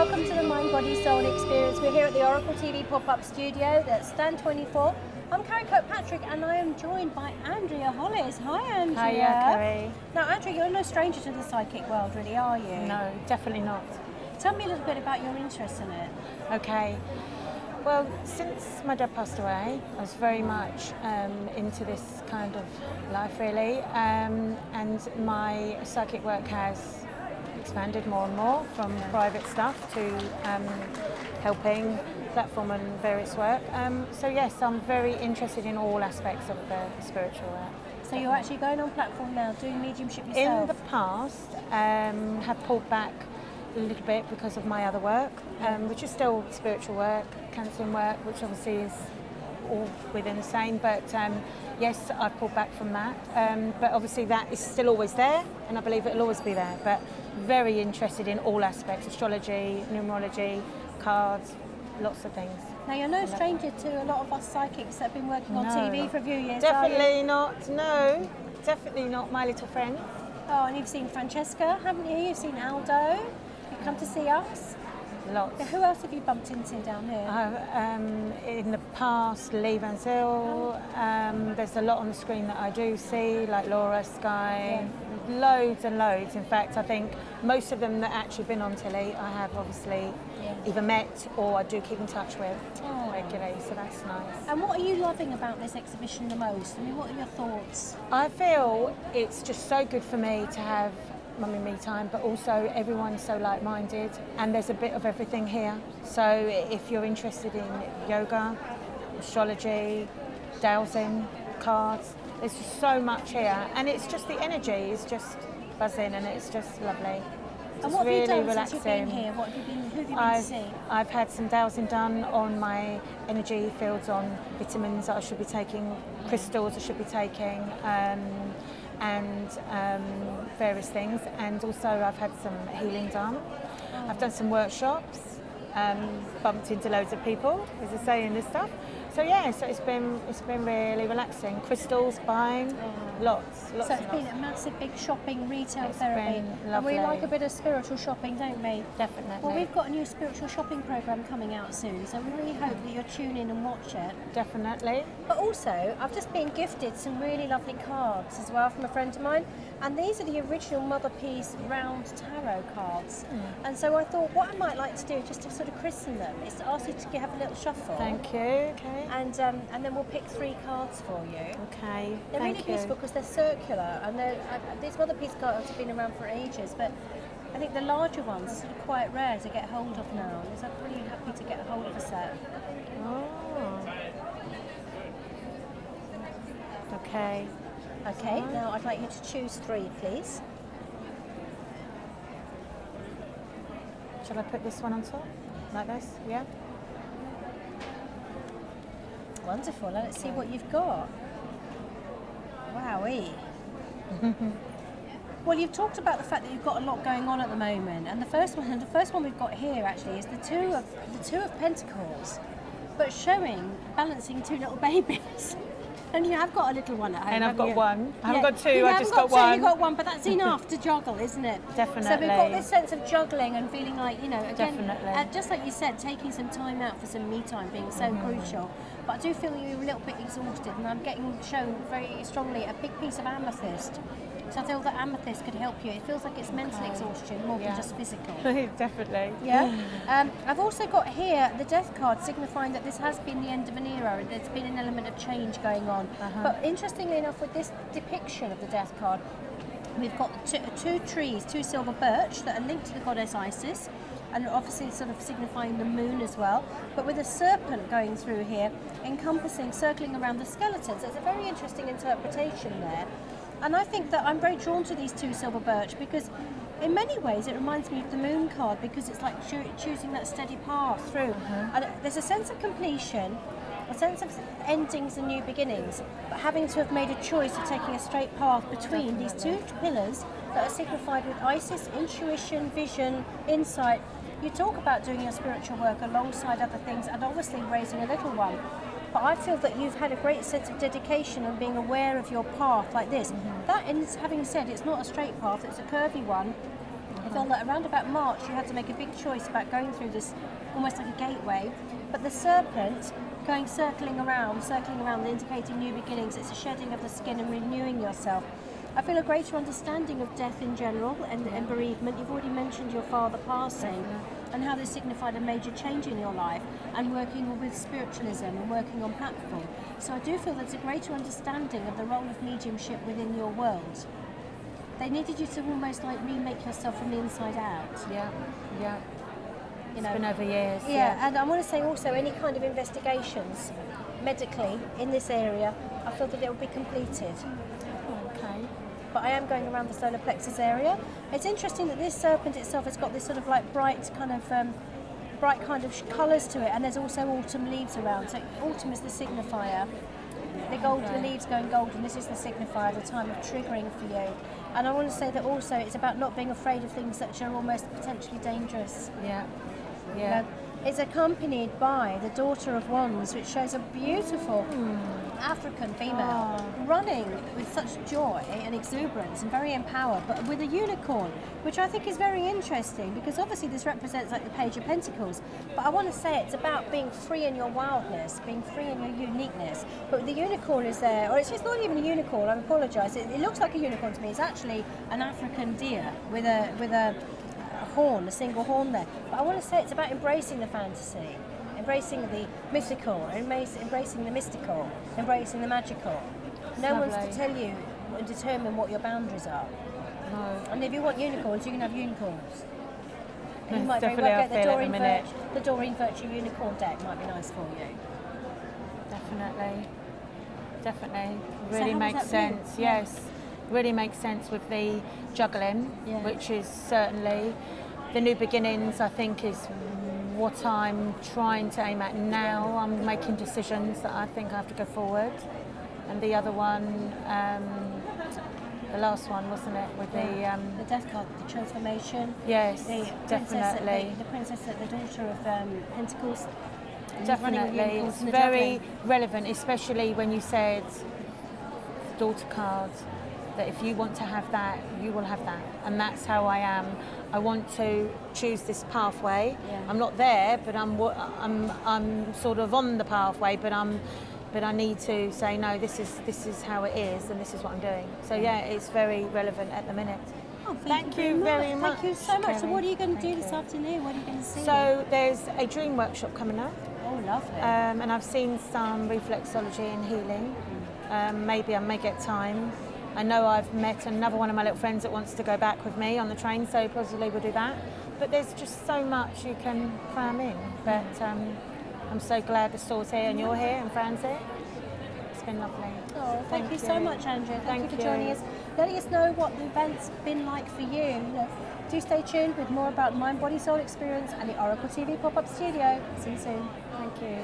welcome to the Mind, Body, Soul Experience. We're here at the Oracle TV pop-up studio at Stand 24. I'm Carrie Kirkpatrick and I am joined by Andrea Hollis. Hi Andrea. Hiya, Carrie. Now Andrea, you're no stranger to the psychic world, really, are you? No, definitely not. Tell me a little bit about your interest in it. Okay. Well, since my dad passed away, I was very much into this kind of life, really, and my psychic work has expanded more and more from private stuff to helping platform and various work. So yes, I'm very interested in all aspects of the spiritual work. So you're actually going on platform now, doing mediumship yourself? In the past, have pulled back a little bit because of my other work, which is still spiritual work, counselling work, which obviously is all within the same, but yes, I've pulled back from that, but obviously that is still always there, and I believe it'll always be there, but very interested in all aspects: astrology, numerology, cards, lots of things. Now you're no stranger to a lot of us psychics that have been working on TV for a few years. Definitely not, no, definitely not my little friend. Oh, and you've seen Francesca, haven't you? You've seen Aldo. You've come to see us. Lots. Yeah, who else have you bumped into down here? In the past, Lee Van Zyl. There's a lot on the screen that I do see, like Laura, Sky, loads and loads. In fact, I think most of them that actually been on telly, I have obviously either met or I do keep in touch with regularly, so that's nice. And what are you loving about this exhibition the most? I mean, what are your thoughts? I feel it's just so good for me to have mummy me time, but also everyone's so like-minded and there's a bit of everything here. So if you're interested in yoga, astrology, dowsing, cards, there's just so much here, and it's just the energy is just buzzing and it's just lovely. And what have really you done relaxing. since you've been here? What have you been, who have you been to see? I've had some dowsing done on my energy fields, on vitamins that I should be taking, crystals I should be taking, and various things, and also I've had some healing done. I've done some workshops, bumped into loads of people, as I say, in this stuff. So yeah, so it's been really relaxing. Crystals, buying, lots. So it's been a massive, big shopping, retail therapy. And we like a bit of spiritual shopping, don't we? Definitely. Well, we've got a new spiritual shopping program coming out soon, so we really hope that you'll tune in and watch it. Definitely. But also, I've just been gifted some really lovely cards as well from a friend of mine, and these are the original Mother Peace round tarot cards. And so I thought what I might like to do, just to sort of christen them, is to ask you to have a little shuffle. Thank you. Okay. And then we'll pick 3 cards for you. Okay. They're really beautiful because they're circular, and these Mother Peace cards have been around for ages, but I think the larger ones are sort of quite rare to get hold of now. So I'm really happy to get a hold of a set. Oh. Okay. Okay, now I'd like you to choose 3, please. Shall I put this one on top? Like this? Yeah? Wonderful. Let's see what you've got. Wowee. Well, you've talked about the fact that you've got a lot going on at the moment, and the first one we've got here actually is the two of Pentacles, but showing balancing 2 little babies. And you have got a little one at home. And I've got you? one. I haven't got 2, You I haven't just got 1. You've got 1, but that's enough to juggle, isn't it? Definitely. So we've got this sense of juggling and feeling like, you know, again, Definitely. just like you said, taking some time out for some me time being so crucial. But I do feel you're a little bit exhausted, and I'm getting shown very strongly a big piece of amethyst. So I feel that amethyst could help you. It feels like it's mental exhaustion more than just physical. Definitely. Yeah. I've also got here the death card, signifying that this has been the end of an era. There's been an element of change going on. But interestingly enough, with this depiction of the death card, we've got 2 trees, 2 silver birch that are linked to the goddess Isis, and obviously sort of signifying the moon as well, but with a serpent going through here, encompassing, circling around the skeletons. There's a very interesting interpretation there. And I think that I'm very drawn to these 2 silver birch because in many ways it reminds me of the moon card, because it's like choosing that steady path through. And there's a sense of completion, a sense of endings and new beginnings, but having to have made a choice of taking a straight path between these 2 pillars that are signified with Isis, intuition, vision, insight. You talk about doing your spiritual work alongside other things and obviously raising a little one. But I feel that you've had a great sense of dedication and being aware of your path like this. That, having said, it's not a straight path, it's a curvy one. feel that around about March you had to make a big choice about going through this almost like a gateway, but the serpent going circling around, indicating new beginnings. It's a shedding of the skin and renewing yourself. I feel a greater understanding of death in general and bereavement. You've already mentioned your father passing and how this signified a major change in your life, and working with spiritualism and working on platform. So I do feel there's a greater understanding of the role of mediumship within your world. They needed you to almost like remake yourself from the inside out. Yeah. You It's been over years. Yeah, and I want to say also any kind of investigations medically in this area, I feel that it will be completed. Okay. But I am going around the solar plexus area. It's interesting that this serpent itself has got this sort of like bright kind of colours to it, and there's also autumn leaves around. So autumn is the signifier. The leaves going golden. This is the signifier, the time of triggering for you. And I want to say that also it's about not being afraid of things that are almost potentially dangerous. Yeah. You know, it's accompanied by the Daughter of Wands, which shows a beautiful African female running with such joy and exuberance and very empowered, but with a unicorn, which I think is very interesting because obviously this represents like the Page of Pentacles, but I want to say it's about being free in your wildness, being free in your uniqueness. But the unicorn is there, or it's not even a unicorn, I apologise, it looks like a unicorn to me. It's actually an African deer with a horn, a single horn there. But I want to say it's about embracing the fantasy, embracing the mythical, embracing the mystical, embracing the magical. No one's to tell you and determine what your boundaries are. No. And if you want unicorns, you can have unicorns. And you Yes, might very definitely, well I get feel at the minute. the Doreen Virtue unicorn deck might be nice for you. Definitely. So Really how makes was that for you? sense. Yeah. Yes. Really makes sense with the juggling, Yeah. which is certainly the new beginnings, I think, is what I'm trying to aim at now. I'm making decisions that I think I have to go forward. And the other one, the last one, wasn't it? With The death card, the transformation. yes, The definitely. the princess, the daughter of Pentacles. running with Definitely, unicorns it's and the very juggling. relevant, especially when you said daughter card, that if you want to have that, you will have that. And that's how I am. I want to choose this pathway. Yeah. I'm not there, but I'm sort of on the pathway, but I need to say, no, this is how it is, and this is what I'm doing. So yeah, it's very relevant at the minute. Oh, Thank you very much. Thank you so much. So Kerry. what are you going to do Thank this you. afternoon? What are you going to see? So there's a dream workshop coming up. Oh, lovely. And I've seen some reflexology and healing. Maybe I may get time. I know I've met another one of my little friends that wants to go back with me on the train, so possibly we'll do that. But there's just so much you can cram in. But I'm so glad the store's here and you're here and Fran's here. It's been lovely. Oh, thank you so you. much, Andrea. Thank you for Thank joining you. us, letting us know what the event's been like for you. You know, do stay tuned with more about Mind, Body, Soul Experience and the Oracle TV pop-up studio. See you soon. Thank you.